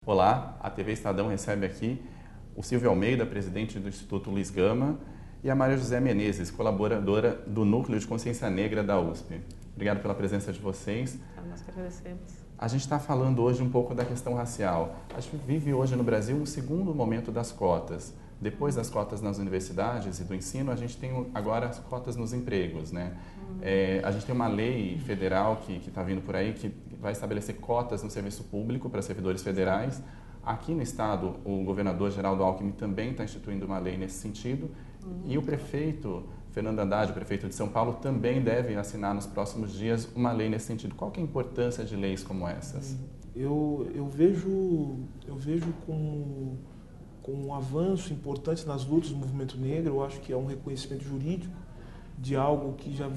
Olá, a TV Estadão recebe aqui o Silvio Almeida, presidente do Instituto Luiz Gama, e a Maria José Menezes, colaboradora do Núcleo de Consciência Negra da USP. Obrigado pela presença de vocês. Nós que agradecemos. A gente está falando hoje um pouco da questão racial. A gente vive hoje no Brasil um segundo momento das cotas. Depois das cotas nas universidades e do ensino, a gente tem agora as cotas nos empregos, né? A gente tem uma lei federal que está vindo por aí que vai estabelecer cotas no serviço público para servidores federais. Aqui no estado, o governador Geraldo Alckmin também está instituindo uma lei nesse sentido. E o prefeito Fernando Haddad, o prefeito de São Paulo, também deve assinar nos próximos dias uma lei nesse sentido. Qual que é a importância de leis como essas? Eu vejo com um avanço importante nas lutas do movimento negro. Eu acho que é um reconhecimento jurídico de algo que já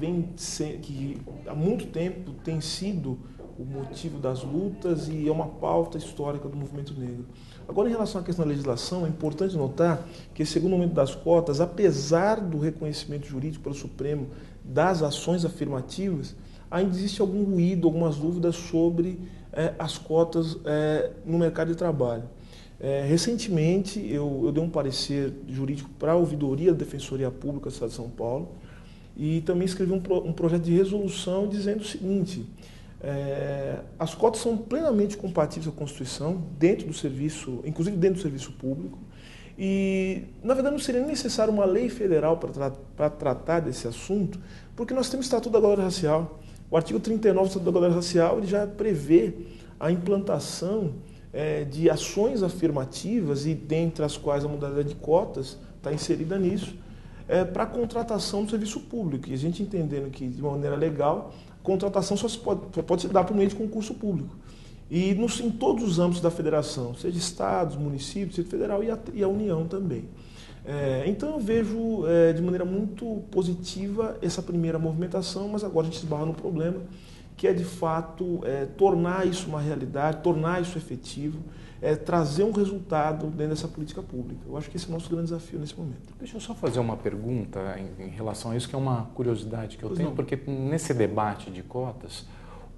que há muito tempo tem sido o motivo das lutas e é uma pauta histórica do movimento negro. Agora, em relação à questão da legislação, é importante notar que esse segundo momento das cotas, apesar do reconhecimento jurídico pelo Supremo das ações afirmativas, ainda existe algum ruído, algumas dúvidas sobre as cotas no mercado de trabalho. Recentemente, eu dei um parecer jurídico para a ouvidoria da Defensoria Pública do Estado de São Paulo e também escrevi um projeto de resolução dizendo o seguinte: as cotas são plenamente compatíveis com a Constituição, dentro do serviço, inclusive dentro do serviço público, e, na verdade, não seria necessário uma lei federal para tratar desse assunto, porque nós temos o Estatuto da Igualdade Racial. O artigo 39 do Estatuto da Igualdade Racial ele já prevê a implantação de ações afirmativas, e dentre as quais a modalidade de cotas está inserida nisso, para a contratação do serviço público. E a gente entendendo que, de uma maneira legal, contratação só pode se dar por meio de concurso público. E em todos os âmbitos da federação, seja estados, municípios, Distrito Federal e a União também. Então eu vejo de maneira muito positiva essa primeira movimentação, mas agora a gente esbarra no problema, que é de fato tornar isso uma realidade, tornar isso efetivo, trazer um resultado dentro dessa política pública. Eu acho que esse é o nosso grande desafio nesse momento. Deixa eu só fazer uma pergunta em relação a isso, que é uma curiosidade que eu tenho, porque nesse debate de cotas,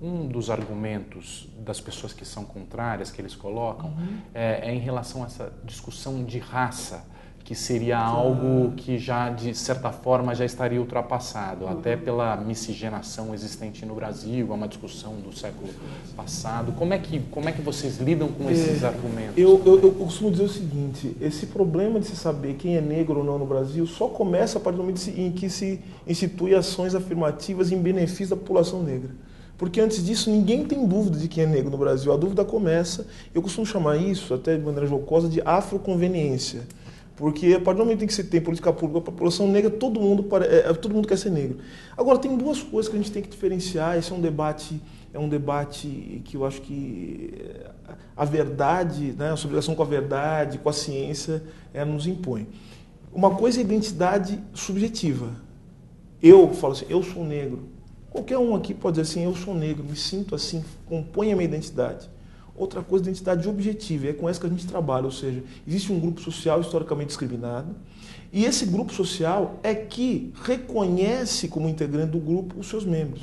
um dos argumentos das pessoas que são contrárias, que eles colocam, é em relação a essa discussão de raça, que seria algo que já, de certa forma, já estaria ultrapassado, até pela miscigenação existente no Brasil, é uma discussão do século passado. Como é que vocês lidam com esses argumentos? Eu costumo dizer o seguinte: esse problema de se saber quem é negro ou não no Brasil só começa a partir do momento em que se institui ações afirmativas em benefício da população negra. Porque antes disso ninguém tem dúvida de quem é negro no Brasil. A dúvida começa, eu costumo chamar isso, até de maneira jocosa, de afroconveniência. Porque a partir do momento em que se tem política pública para a população negra, todo mundo quer ser negro. Agora, tem duas coisas que a gente tem que diferenciar. Esse é um debate que eu acho que a verdade, né, a sua obrigação com a verdade, com a ciência, nos impõe. Uma coisa é a identidade subjetiva. Eu falo assim, eu sou negro. Qualquer um aqui pode dizer assim, eu sou negro, me sinto assim, compõe a minha identidade. Outra coisa, identidade objetiva, é com essa que a gente trabalha, ou seja, existe um grupo social historicamente discriminado, e esse grupo social é que reconhece como integrante do grupo os seus membros.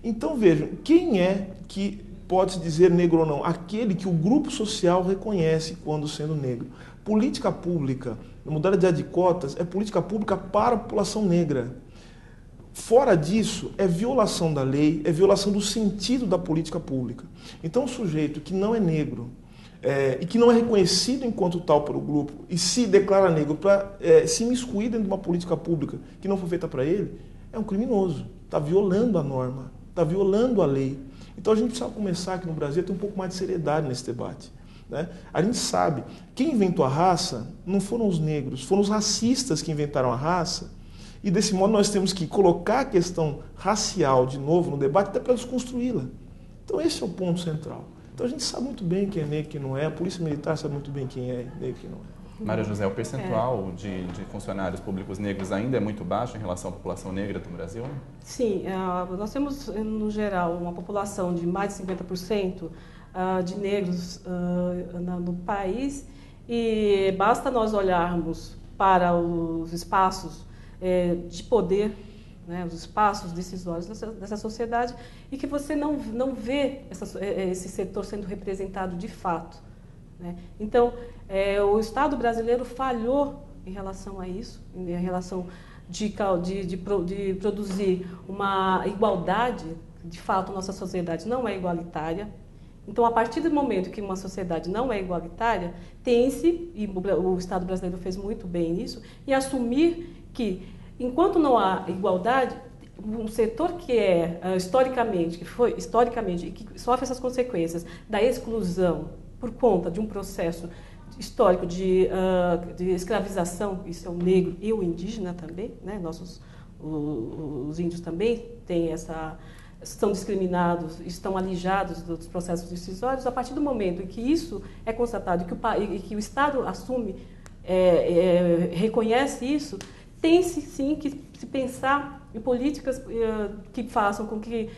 Então vejam, quem é que pode se dizer negro ou não? Aquele que o grupo social reconhece quando sendo negro. Política pública, na modalidade de cotas, é política pública para a população negra. Fora disso, é violação da lei, é violação do sentido da política pública. Então, o sujeito que não é negro e que não é reconhecido enquanto tal pelo grupo e se declara negro para se imiscuir dentro de uma política pública que não foi feita para ele, é um criminoso, está violando a norma, está violando a lei. Então, a gente precisa começar aqui no Brasil a ter um pouco mais de seriedade nesse debate. Né? A gente sabe, quem inventou a raça não foram os negros, foram os racistas que inventaram a raça. E desse modo nós temos que colocar a questão racial de novo no debate até para desconstruí-la. Então esse é o ponto central. Então a gente sabe muito bem quem é negro e quem não é, a polícia militar sabe muito bem quem é negro e quem não é. Maria José, o percentual de funcionários públicos negros ainda é muito baixo em relação à população negra do Brasil? Sim, nós temos, no geral, uma população de mais de 50% de negros no país, e basta nós olharmos para os espaços de poder né, os espaços decisórios dessa sociedade, e que você não vê esse setor sendo representado de fato, né? Então, o Estado brasileiro falhou em relação a isso, em relação de produzir uma igualdade. De fato, nossa sociedade não é igualitária. Então, a partir do momento que uma sociedade não é igualitária, tem-se, e o Estado brasileiro fez muito bem nisso, e assumir que, enquanto não há igualdade, um setor que foi historicamente, e que sofre essas consequências da exclusão por conta de um processo histórico de escravização, isso é o negro e o indígena também, né? Os índios também têm são discriminados, estão alijados dos processos decisórios. A partir do momento em que isso é constatado e que o Estado assume, reconhece isso, tem-se sim que se pensar em políticas que façam com que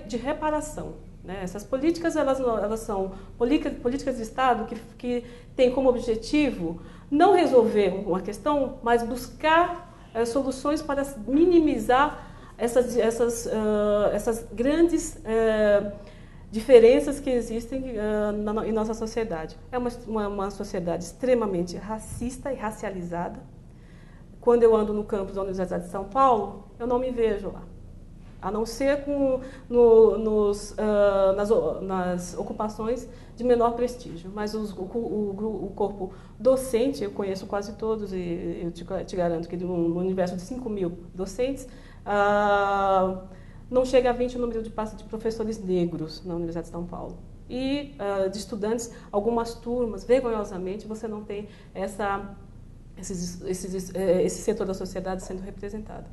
de reparação, né? Essas políticas elas são políticas de Estado que têm como objetivo não resolver uma questão, mas buscar soluções para minimizar essas grandes diferenças que existem em nossa sociedade. É uma sociedade extremamente racista e racializada. Quando eu ando no campus da Universidade de São Paulo, eu não me vejo lá, a não ser nas ocupações de menor prestígio. Mas o corpo docente, eu conheço quase todos, e eu te garanto que no universo de 5.000 docentes, não chega a 20 o número de professores negros na Universidade de São Paulo. E de estudantes, algumas turmas, vergonhosamente, você não tem esse setor da sociedade sendo representado.